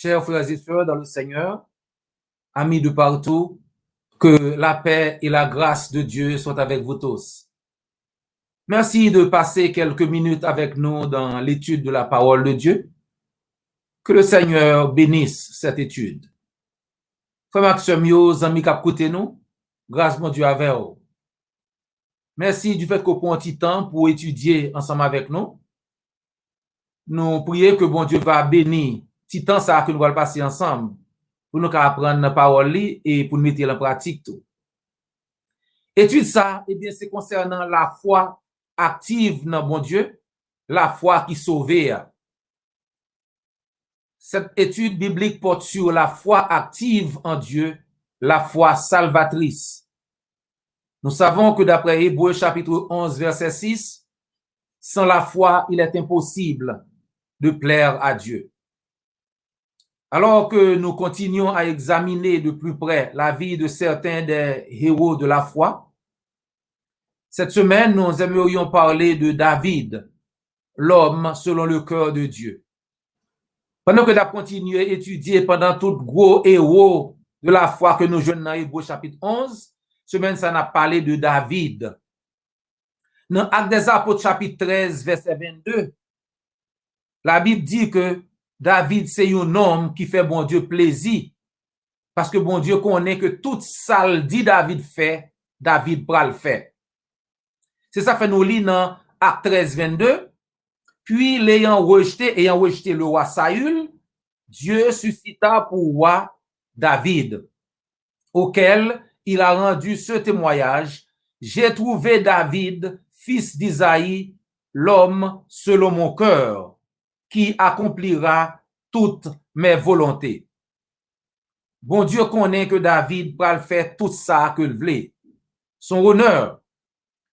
Chers frères et sœurs dans le Seigneur, amis de partout, que la paix et la grâce de Dieu soient avec vous tous. Merci de passer quelques minutes avec nous dans l'étude de la parole de Dieu. Que le Seigneur bénisse cette étude. Frère Maxime, amis qui écoutent nous, grâce mon Dieu avec vous. Merci du fait qu'on prend un petit temps pour étudier ensemble avec nous. Nous prions que bon Dieu va bénir petit temps ça que nous allons passer ensemble pour nous apprendre la parole et pour nous mettre en pratique tout. Étude ça, eh bien, c'est concernant la foi active dans bon Dieu, la foi qui sauve. Cette étude biblique porte sur la foi active en Dieu, la foi salvatrice. Nous savons que d'après Hébreux chapitre 11, verset 6, sans la foi, il est impossible de plaire à Dieu. Alors que nous continuons à examiner de plus près la vie de certains des héros de la foi, cette semaine, nous aimerions parler de David, l'homme selon le cœur de Dieu. Pendant que nous avons continué à étudier pendant tout gros héros de la foi que nous jouons dans Hébreux chapitre 11, semaine, ça n'a parlé de David. Dans Actes des Apôtres chapitre 13, verset 22, la Bible dit que David, c'est un homme qui fait bon Dieu plaisir. Parce que bon Dieu connaît que tout ça le dit David fait, David pourra le faire. C'est ça fait nous lire dans Actes 13, 22. Puis, ayant rejeté le roi Saül, Dieu suscita pour roi David, auquel il a rendu ce témoignage. J'ai trouvé David, fils d'Isaïe, l'homme selon mon cœur, qui accomplira toutes mes volontés. Bon Dieu connaît que David va faire tout ça que le voulait. Son honneur.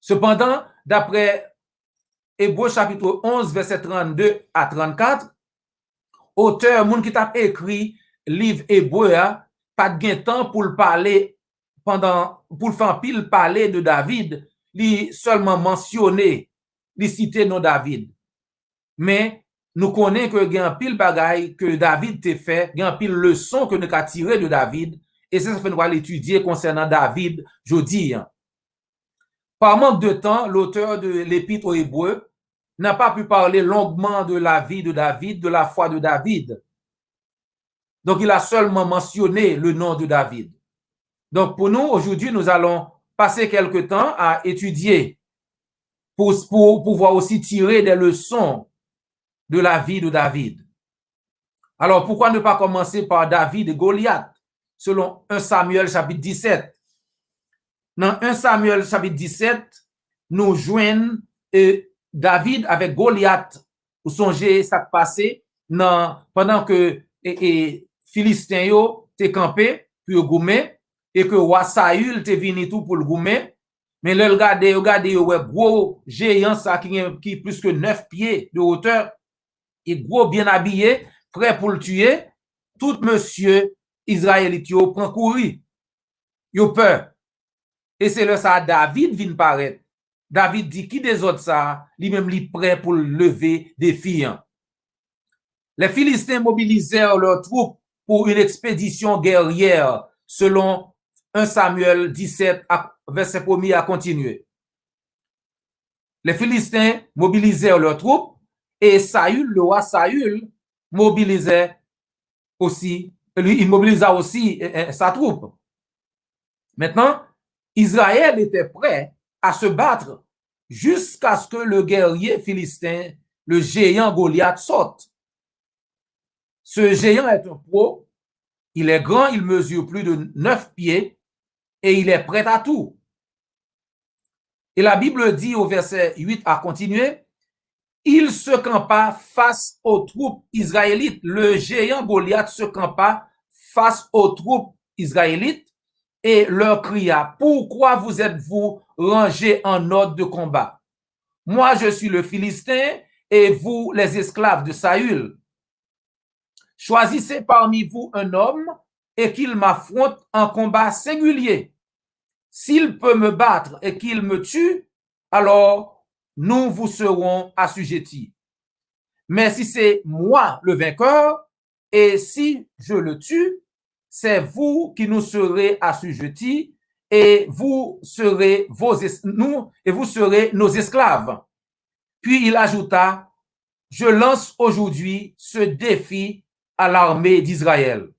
Cependant, d'après Hébreux chapitre 11, verset 32 à 34, auteur, moun qui t'a écrit livre Hébreu, pas de temps pour le parler pour le faire pile parler de David, li seulement mentionner, li citer non David. Mais nous connaissons que il y a un pile bagaille que David t'a fait, il y a un pile leçon que nous avons tiré de David, et ça fait nous allons l'étudier concernant David jeudi. Par manque de temps, l'auteur de l'épître aux Hébreux n'a pas pu parler longuement de la vie de David, de la foi de David. Donc, il a seulement mentionné le nom de David. Donc, pour nous, aujourd'hui, nous allons passer quelque temps à étudier pour pouvoir aussi tirer des leçons de la vie de David. Alors, pourquoi ne pas commencer par David et Goliath, selon 1 Samuel chapitre 17? Dans 1 Samuel chapitre 17, nous joignons David avec Goliath. Vous songez ça passé pendant que Philistin t'es campé pour goumer et que roi Saül t'es venu tout pour le goumer. Mais là, regardez, gros géant ça qui plus que 9 pieds de hauteur et gros bien habillé, prêt pour le tuer. Tout monsieur israélite prend courir. Yo peur. Et c'est là ça David vient paraître. David dit qui des autres ça, lui-même lui prêt pour lever défi. Les Philistins mobilisèrent leurs troupes pour une expédition guerrière selon 1 Samuel 17 verset 1er à continuer. Les Philistins mobilisèrent leurs troupes et Saül, le roi Saül, mobilisait aussi, lui il mobilisa aussi sa troupe. Maintenant, Israël était prêt à se battre jusqu'à ce que le guerrier philistin, le géant Goliath, sorte. Ce géant est un pro, il est grand, il mesure plus de 9 pieds et il est prêt à tout. Et la Bible dit au verset 8 à continuer, il se campa face aux troupes israélites. Le géant Goliath se campa face aux troupes israélites et leur cria, pourquoi vous êtes-vous rangés en ordre de combat? Moi, je suis le Philistin et vous, les esclaves de Saül. Choisissez parmi vous un homme et qu'il m'affronte en combat singulier. S'il peut me battre et qu'il me tue, alors nous vous serons assujettis. Mais si c'est moi le vainqueur, et si je le tue, c'est vous qui nous serez assujettis et vous serez nos esclaves. Puis il ajouta, je lance aujourd'hui ce défi à l'armée d'Israël.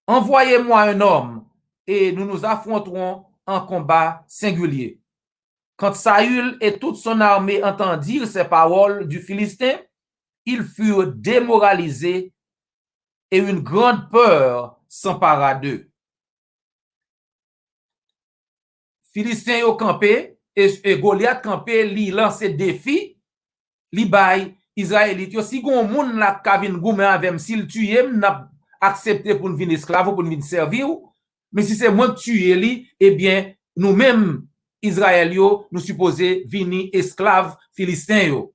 Envoyez-moi un homme et nous nous affronterons en combat singulier. Quand Saül et toute son armée entendirent ces paroles du Philistin, ils furent démoralisés et une grande peur s'empara d'eux. Philistin yo campé et Goliath campé, li lancé défi, li bay Israélite yo si gon moun la ka vin goumen avem s'il tuye n'a accepté pour nous venir esclave pour nous venir servir, mais si c'est moi tuer li, eh bien nous-mêmes Israël yo nous supposé venir esclave Philistin yo.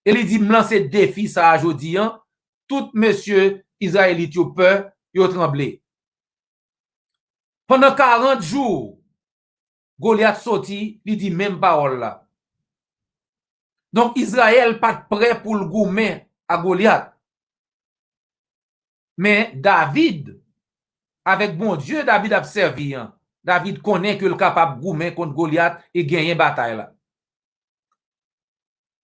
Et il dit me lancer défi ça jodi hein, tout monsieur Israélite yo peur, yo tremblé. Pendant 40 jours, Goliath sorti, il dit même parole là. Donc Israël pas prêt pour le goumen à Goliath. Mais David, avec bon Dieu, David a servi. Hein. David connaît que le capable goumen contre Goliath et gagner bataille là.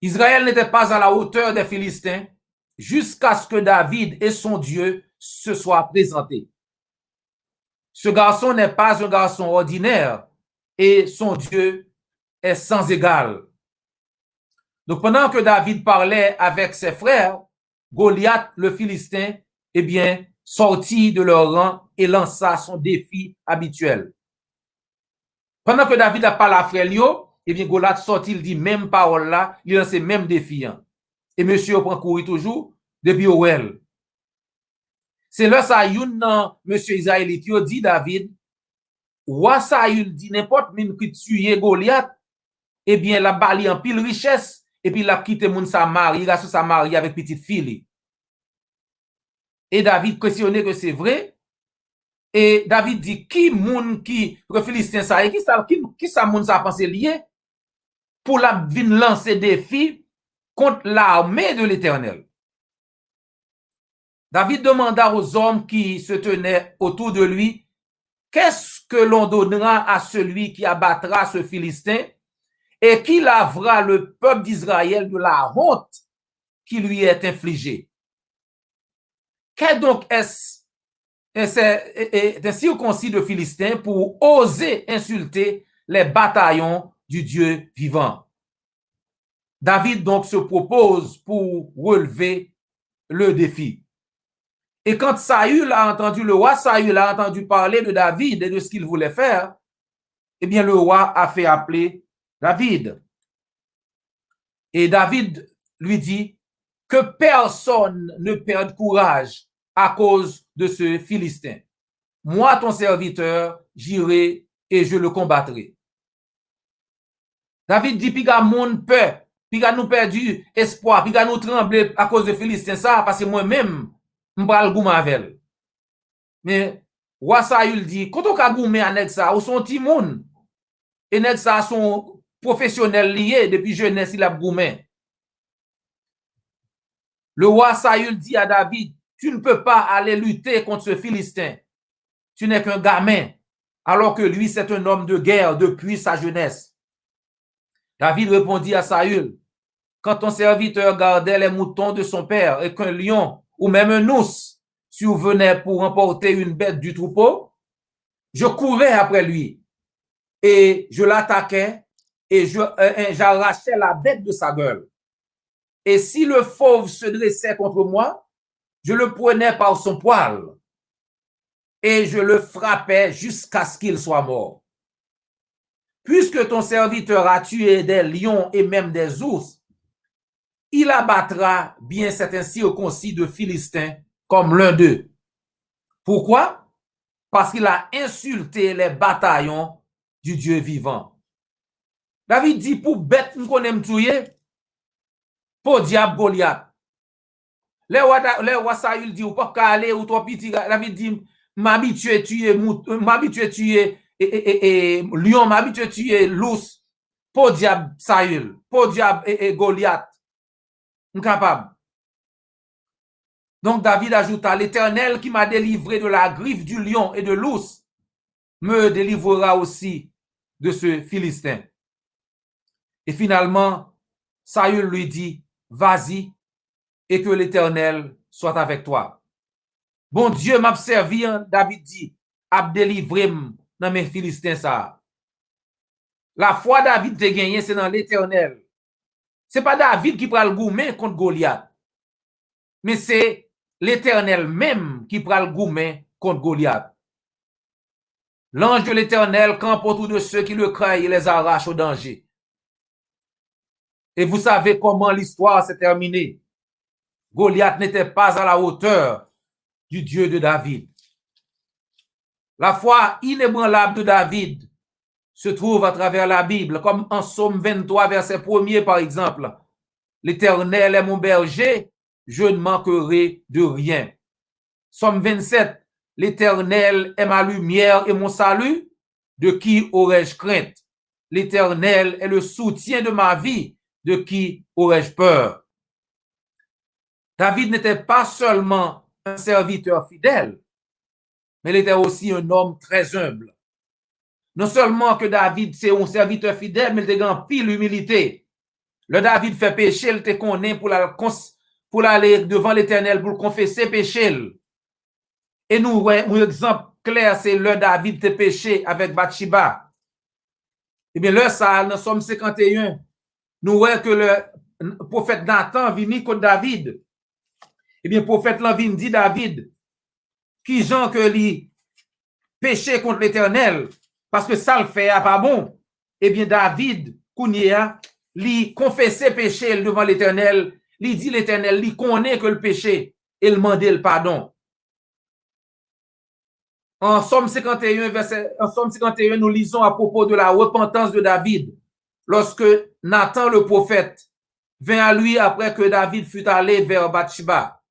Israël n'était pas à la hauteur des Philistins jusqu'à ce que David et son Dieu se soient présentés. Ce garçon n'est pas un garçon ordinaire et son Dieu est sans égal. Donc pendant que David parlait avec ses frères, Goliath, le Philistin, eh bien, sortit de leur rang et lança son défi habituel. Pendant que David a parlé à frère Lio, eh bien, Goliath sortit, il dit même parole là, il lance même défi. Hein. Et monsieur prend courir toujours depuis Owel. C'est là ça, monsieur Israélite, il dit David, roi Saül dit n'importe min qui tue Goliath, eh bien, la bali en pile richesse, et puis il a quitté moun sa mari, il a sa mari avec petite fille. Et David questionné que c'est vrai. Et David dit, qui moun qui, le Philistin ça, qui ça moun ça pensé lié pour la vin lancer défi contre l'armée de l'Éternel. David demanda aux hommes qui se tenaient autour de lui, qu'est-ce que l'on donnera à celui qui abattra ce Philistin et qui lavera le peuple d'Israël de la honte qui lui est infligée? Qu'est donc est-ce un circoncis de Philistins pour oser insulter les bataillons du Dieu vivant? David donc se propose pour relever le défi. Et quand Saül a entendu, le roi Saül a entendu parler de David et de ce qu'il voulait faire, eh bien le roi a fait appeler David. Et David lui dit que personne ne perde courage à cause de ce Philistin. Moi, ton serviteur, j'irai et je le combattrai. David dit, piga moun peur, piga nous perdu espoir, piga nous trembler à cause de Philistin ça, parce que moi-même, m'pral goumen avec. Mais, roi Saül dit, quand on ka goumen avec ça, ou son ti moun, et nèg ça sont professionnels liés depuis jeunesse, il a goumen. Le roi Saül dit à David, tu ne peux pas aller lutter contre ce Philistin. Tu n'es qu'un gamin, alors que lui, c'est un homme de guerre depuis sa jeunesse. David répondit à Saül, quand ton serviteur gardait les moutons de son père et qu'un lion ou même un ours survenait pour emporter une bête du troupeau, je courais après lui et je l'attaquais et j'arrachais la bête de sa gueule. Et si le fauve se dressait contre moi, je le prenais par son poil et je le frappais jusqu'à ce qu'il soit mort. Puisque ton serviteur a tué des lions et même des ours, il abattra bien certains circoncis de Philistins comme l'un d'eux. Pourquoi? Parce qu'il a insulté les bataillons du Dieu vivant. David dit, pour bête, nous connaissons tuer, pour diable Goliath. Les rois Saül dit, ou pas aller, ou trop petit, David dit, m'habitué tuer lion, m'habitué tuer l'ours, pour diable Saül, pour diable Goliath. Incapable. Donc David ajouta, l'Éternel qui m'a délivré de la griffe du lion et de l'ours me délivrera aussi de ce Philistin. Et finalement, Saül lui dit, vas-y et que l'Éternel soit avec toi. Bon Dieu m'a servi, David dit, a délivré dans mes Philistins ça. La foi David te gagné, c'est dans l'Éternel. C'est pas David qui prend le gourmet contre Goliath, mais c'est l'Éternel même qui prend le gourmet contre Goliath. L'ange de l'Éternel campe autour de ceux qui le craignent et les arrache au danger. Et vous savez comment l'histoire s'est terminée. Goliath n'était pas à la hauteur du Dieu de David. La foi inébranlable de David se trouve à travers la Bible, comme en Psaume 23, verset 1er, par exemple. L'Éternel est mon berger, je ne manquerai de rien. Psaume 27, l'Éternel est ma lumière et mon salut, de qui aurais-je crainte? L'Éternel est le soutien de ma vie, de qui aurais-je peur? David n'était pas seulement un serviteur fidèle, mais il était aussi un homme très humble. Non seulement que David, c'est un serviteur fidèle, mais il était en pile humilité. Le David fait péché, il te connaît pour aller devant l'Éternel, pour confesser péché. Et nous, un exemple clair, c'est le David te péché avec Bathsheba. Eh bien, le ça, dans Somme 51, nous voyons que le prophète Nathan vient contre David. Eh bien, le prophète vient dit David, qui gens que lui péché contre l'Éternel, parce que ça le fait pas bon. Eh bien, David, Kounia, lui confessait péché devant l'Éternel, lui dit l'Éternel, lui connaît que le péché, et il demandait le pardon. En Somme 51, nous lisons à propos de la repentance de David, lorsque Nathan le prophète vint à lui après que David fut allé vers Bathsheba.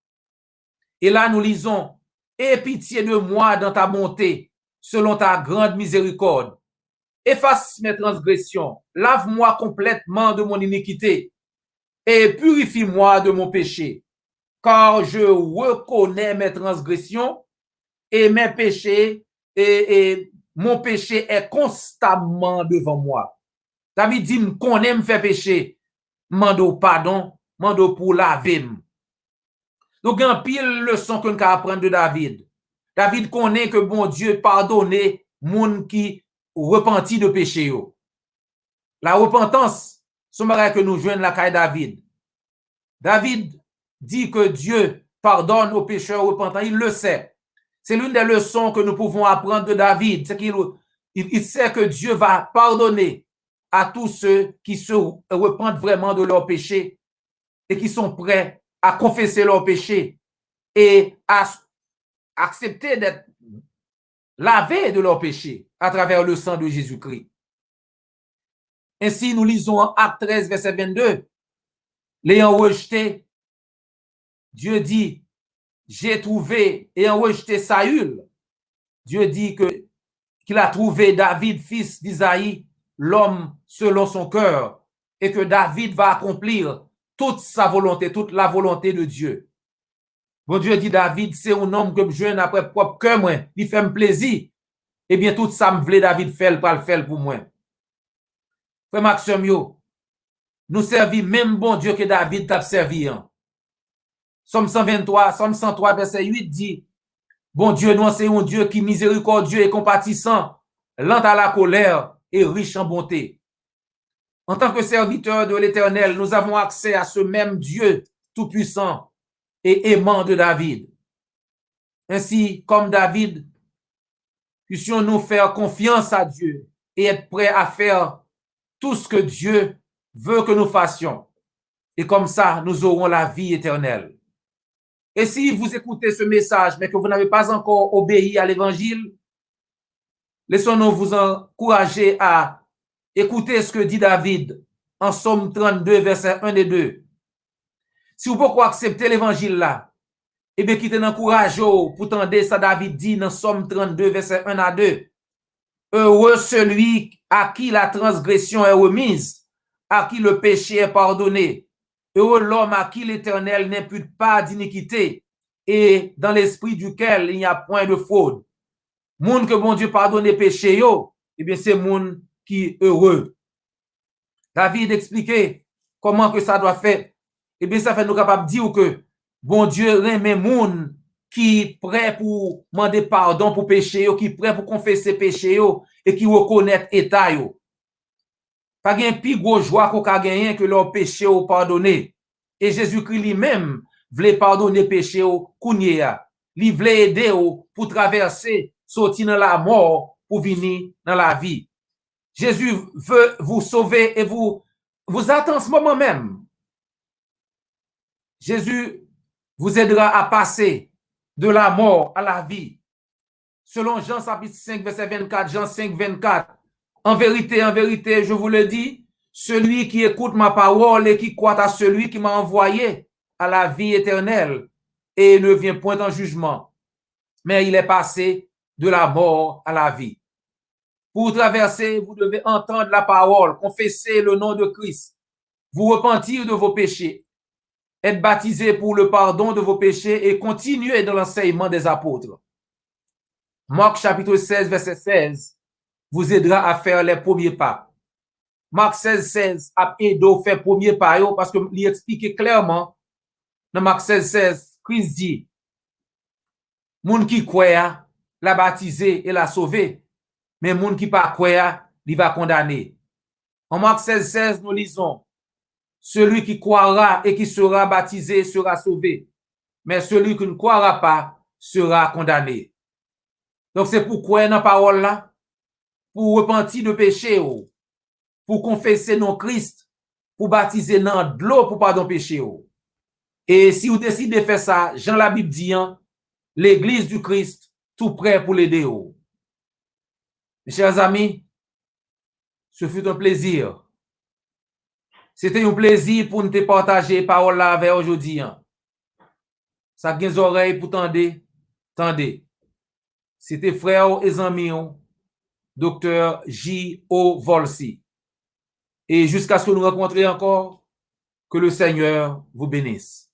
Et là, nous lisons, aie pitié de moi dans ta bonté, selon ta grande miséricorde. Efface mes transgressions, lave-moi complètement de mon iniquité et purifie-moi de mon péché, car je reconnais mes transgressions et mes péchés, et mon péché est constamment devant moi. David dit, me connaît, me fait péché, mando pardon, mando pour laver. Donc, il y a une pile leçon qu'on peut apprendre de David. David connaît que bon Dieu pardonne moun qui repentit de péché. La repentance, c'est ce que nous jouons la caille David. David dit que Dieu pardonne aux pécheurs repentants, il le sait. C'est l'une des leçons que nous pouvons apprendre de David, c'est qu'il sait que Dieu va pardonner à tous ceux qui se repentent vraiment de leurs péchés et qui sont prêts à confesser leurs péchés et à accepter d'être lavés de leurs péchés à travers le sang de Jésus-Christ. Ainsi, nous lisons en Acte 13, verset 22, l'ayant rejeté, Dieu dit, j'ai trouvé, ayant rejeté Saül, Dieu dit qu'il a trouvé David, fils d'Isaïe, l'homme selon son cœur, et que David va accomplir toute sa volonté, toute la volonté de Dieu. Bon Dieu dit, David, c'est un homme que je n'ai après propre cœur, moi, il fait me plaisir. Eh bien, tout ça me voulait David faire, pas le faire pour moi. Frère Maxime, nous servis même bon Dieu que David t'a servi. Somme 123, Somme 103, verset 8 dit, bon Dieu, nous c'est un Dieu qui miséricordieux et compatissant, lent à la colère et riche en bonté. En tant que serviteur de l'Éternel, nous avons accès à ce même Dieu tout-puissant et aimant de David. Ainsi, comme David, puissions-nous faire confiance à Dieu et être prêts à faire tout ce que Dieu veut que nous fassions. Et comme ça, nous aurons la vie éternelle. Et si vous écoutez ce message, mais que vous n'avez pas encore obéi à l'Évangile, laissons-nous vous encourager à écouter ce que dit David en Somme 32, versets 1 et 2. Si vous pouvez accepter l'Évangile là, eh bien, qui t'encourage pour tendre ça David dit dans Somme 32, versets 1 à 2. Heureux celui à qui la transgression est remise, à qui le péché est pardonné. Heureux l'homme à qui l'Éternel n'impute pas d'iniquité et dans l'esprit duquel il n'y a point de fraude. Moun que bon Dieu pardonne péché yo, eh bien c'est moun qui heureux. David expliquait comment que ça doit faire. Eh bien ça fait nous capable de dire que bon Dieu remet moun qui prêt pour demander pardon pour péché yo, qui prêt pour confesser péché yo et qui reconnaît état yo. Pas gen pi gros joie qu'on ka gagner que leur péché ou pardonné. Et Jésus-Christ lui-même voulait pardonner péché ou kounye ya. Li voulait aider ou pour traverser, sortir dans la mort pour venir dans la vie. Jésus veut vous sauver et vous attend en ce moment même. Jésus vous aidera à passer de la mort à la vie. Selon Jean chapitre 5, verset 24, Jean 5, 24. En vérité, je vous le dis, celui qui écoute ma parole et qui croit à celui qui m'a envoyé à la vie éternelle et ne vient point en jugement, mais il est passé de la mort à la vie. Pour traverser, vous devez entendre la parole, confesser le nom de Christ, vous repentir de vos péchés, être baptisé pour le pardon de vos péchés et continuer dans l'enseignement des apôtres. Marc chapitre 16, verset 16 vous aidera à faire les premiers pas. Marc 16, 16 a aidé à faire les premiers pas parce que il explique clairement dans Marc 16, 16, Christ dit, moun qui croit, la baptisé et la sauvé, mais moun qui pas croit, il va condamner. En Marc 16, 16, nous lisons, celui qui croira et qui sera baptisé sera sauvé, mais celui qui ne croira pas sera condamné. Donc c'est pourquoi dans la parole là, pour repentir de péché, pour confesser non Christ, pour baptiser dans de l'eau pour pardon péché. Et si vous décidez de faire ça, Jean la Bible dit, l'église du Christ, tout prêt pour l'aider. Mes chers amis, ce fut un plaisir. C'était un plaisir pour nous te partager parole là avec aujourd'hui. Ça a des oreilles pour tendez. C'était frère et amis, Dr. J.O. Volsi. Et jusqu'à ce que nous rencontrions encore, que le Seigneur vous bénisse.